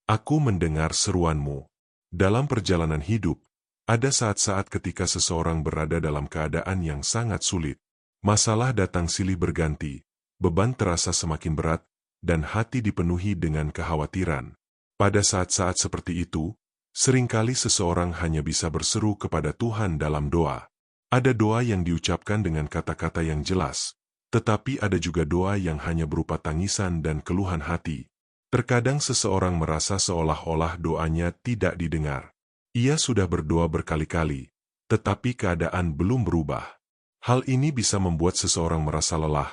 Aku mendengar seruanmu. Dalam perjalanan hidup, ada saat-saat ketika seseorang berada dalam keadaan yang sangat sulit. Masalah datang silih berganti, beban terasa semakin berat, dan hati dipenuhi dengan kekhawatiran. Pada saat-saat seperti itu, seringkali seseorang hanya bisa berseru kepada Tuhan dalam doa. Ada doa yang diucapkan dengan kata-kata yang jelas, tetapi ada juga doa yang hanya berupa tangisan dan keluhan hati. Terkadang seseorang merasa seolah-olah doanya tidak didengar. Ia sudah berdoa berkali-kali, tetapi keadaan belum berubah. Hal ini bisa membuat seseorang merasa lelah,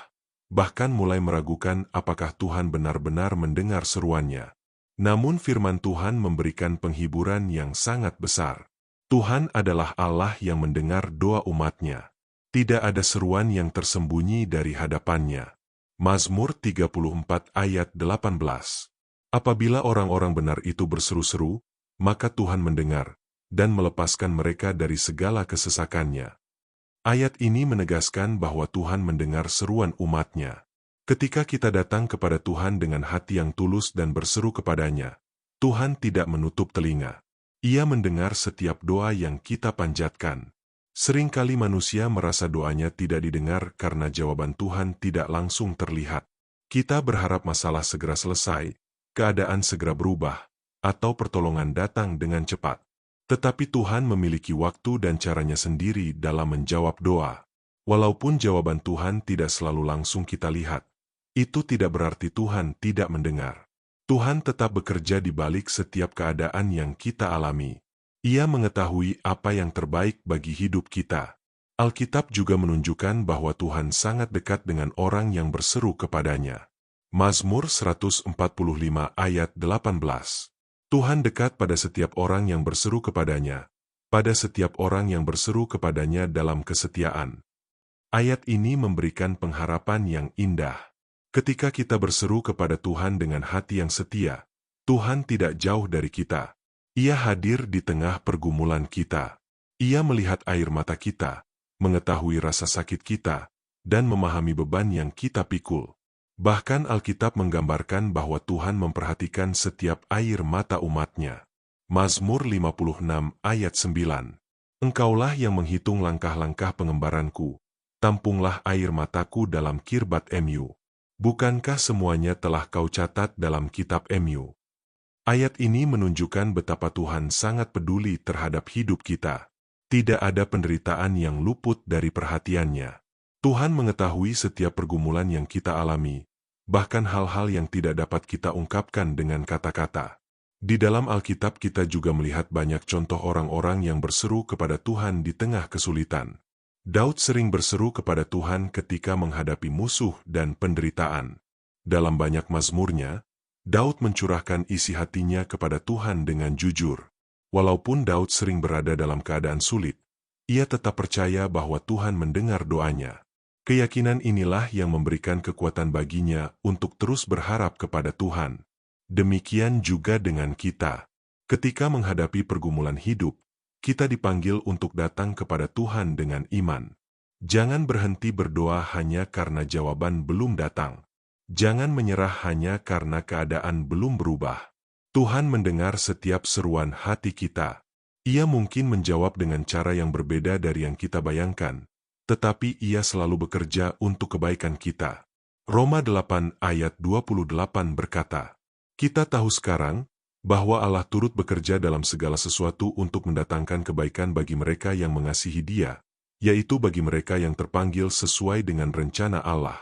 bahkan mulai meragukan apakah Tuhan benar-benar mendengar seruannya. Namun firman Tuhan memberikan penghiburan yang sangat besar. Tuhan adalah Allah yang mendengar doa umat-Nya. Tidak ada seruan yang tersembunyi dari hadapan-Nya. Mazmur 34 ayat 18. Apabila orang-orang benar itu berseru-seru, maka Tuhan mendengar dan melepaskan mereka dari segala kesesakannya. Ayat ini menegaskan bahwa Tuhan mendengar seruan umat-Nya. Ketika kita datang kepada Tuhan dengan hati yang tulus dan berseru kepadanya, Tuhan tidak menutup telinga. Ia mendengar setiap doa yang kita panjatkan. Seringkali manusia merasa doanya tidak didengar karena jawaban Tuhan tidak langsung terlihat. Kita berharap masalah segera selesai, keadaan segera berubah, atau pertolongan datang dengan cepat. Tetapi Tuhan memiliki waktu dan caranya sendiri dalam menjawab doa. Walaupun jawaban Tuhan tidak selalu langsung kita lihat, itu tidak berarti Tuhan tidak mendengar. Tuhan tetap bekerja di balik setiap keadaan yang kita alami. Ia mengetahui apa yang terbaik bagi hidup kita. Alkitab juga menunjukkan bahwa Tuhan sangat dekat dengan orang yang berseru kepadanya. Mazmur 145 ayat 18. Tuhan dekat pada setiap orang yang berseru kepadanya, pada setiap orang yang berseru kepadanya dalam kesetiaan. Ayat ini memberikan pengharapan yang indah. Ketika kita berseru kepada Tuhan dengan hati yang setia, Tuhan tidak jauh dari kita. Ia hadir di tengah pergumulan kita. Ia melihat air mata kita, mengetahui rasa sakit kita, dan memahami beban yang kita pikul. Bahkan Alkitab menggambarkan bahwa Tuhan memperhatikan setiap air mata umat-Nya. Mazmur 56 ayat 9. Engkaulah yang menghitung langkah-langkah pengembaranku, tampunglah air mataku dalam kirbat-mu. Bukankah semuanya telah kau catat dalam kitab mu? Ayat ini menunjukkan betapa Tuhan sangat peduli terhadap hidup kita. Tidak ada penderitaan yang luput dari perhatiannya. Tuhan mengetahui setiap pergumulan yang kita alami, bahkan hal-hal yang tidak dapat kita ungkapkan dengan kata-kata. Di dalam Alkitab kita juga melihat banyak contoh orang-orang yang berseru kepada Tuhan di tengah kesulitan. Daud sering berseru kepada Tuhan ketika menghadapi musuh dan penderitaan. Dalam banyak mazmurnya, Daud mencurahkan isi hatinya kepada Tuhan dengan jujur. Walaupun Daud sering berada dalam keadaan sulit, ia tetap percaya bahwa Tuhan mendengar doanya. Keyakinan inilah yang memberikan kekuatan baginya untuk terus berharap kepada Tuhan. Demikian juga dengan kita. Ketika menghadapi pergumulan hidup, kita dipanggil untuk datang kepada Tuhan dengan iman. Jangan berhenti berdoa hanya karena jawaban belum datang. Jangan menyerah hanya karena keadaan belum berubah. Tuhan mendengar setiap seruan hati kita. Ia mungkin menjawab dengan cara yang berbeda dari yang kita bayangkan, tetapi Ia selalu bekerja untuk kebaikan kita. Roma 8 ayat 28 berkata, kita tahu sekarang bahwa Allah turut bekerja dalam segala sesuatu untuk mendatangkan kebaikan bagi mereka yang mengasihi Dia, yaitu bagi mereka yang terpanggil sesuai dengan rencana Allah.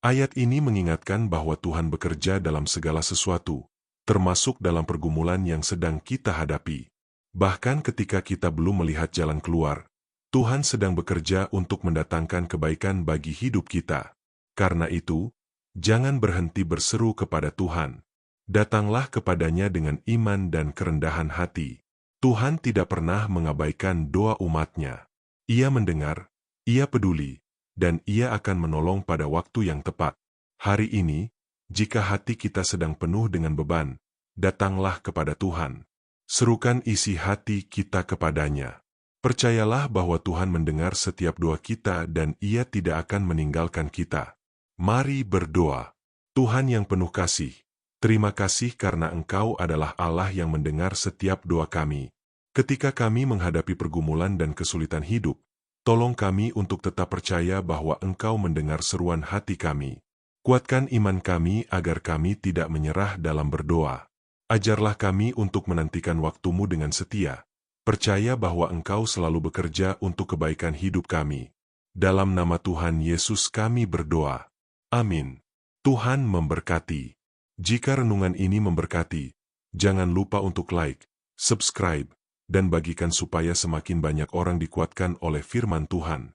Ayat ini mengingatkan bahwa Tuhan bekerja dalam segala sesuatu, termasuk dalam pergumulan yang sedang kita hadapi. Bahkan ketika kita belum melihat jalan keluar, Tuhan sedang bekerja untuk mendatangkan kebaikan bagi hidup kita. Karena itu, jangan berhenti berseru kepada Tuhan. Datanglah kepadanya dengan iman dan kerendahan hati. Tuhan tidak pernah mengabaikan doa umat-Nya. Ia mendengar, Ia peduli, dan Ia akan menolong pada waktu yang tepat. Hari ini, jika hati kita sedang penuh dengan beban, datanglah kepada Tuhan. Serukan isi hati kita kepadanya. Percayalah bahwa Tuhan mendengar setiap doa kita dan Ia tidak akan meninggalkan kita. Mari berdoa. Tuhan yang penuh kasih, Terima kasih karena Engkau adalah Allah yang mendengar setiap doa kami. Ketika kami menghadapi pergumulan dan kesulitan hidup, tolong kami untuk tetap percaya bahwa Engkau mendengar seruan hati kami. Kuatkan iman kami agar kami tidak menyerah dalam berdoa. Ajarlah kami untuk menantikan waktu-Mu dengan setia. Percaya bahwa Engkau selalu bekerja untuk kebaikan hidup kami. Dalam nama Tuhan Yesus kami berdoa. Amin. Tuhan memberkati. Jika renungan ini memberkati, jangan lupa untuk like, subscribe, dan bagikan supaya semakin banyak orang dikuatkan oleh firman Tuhan.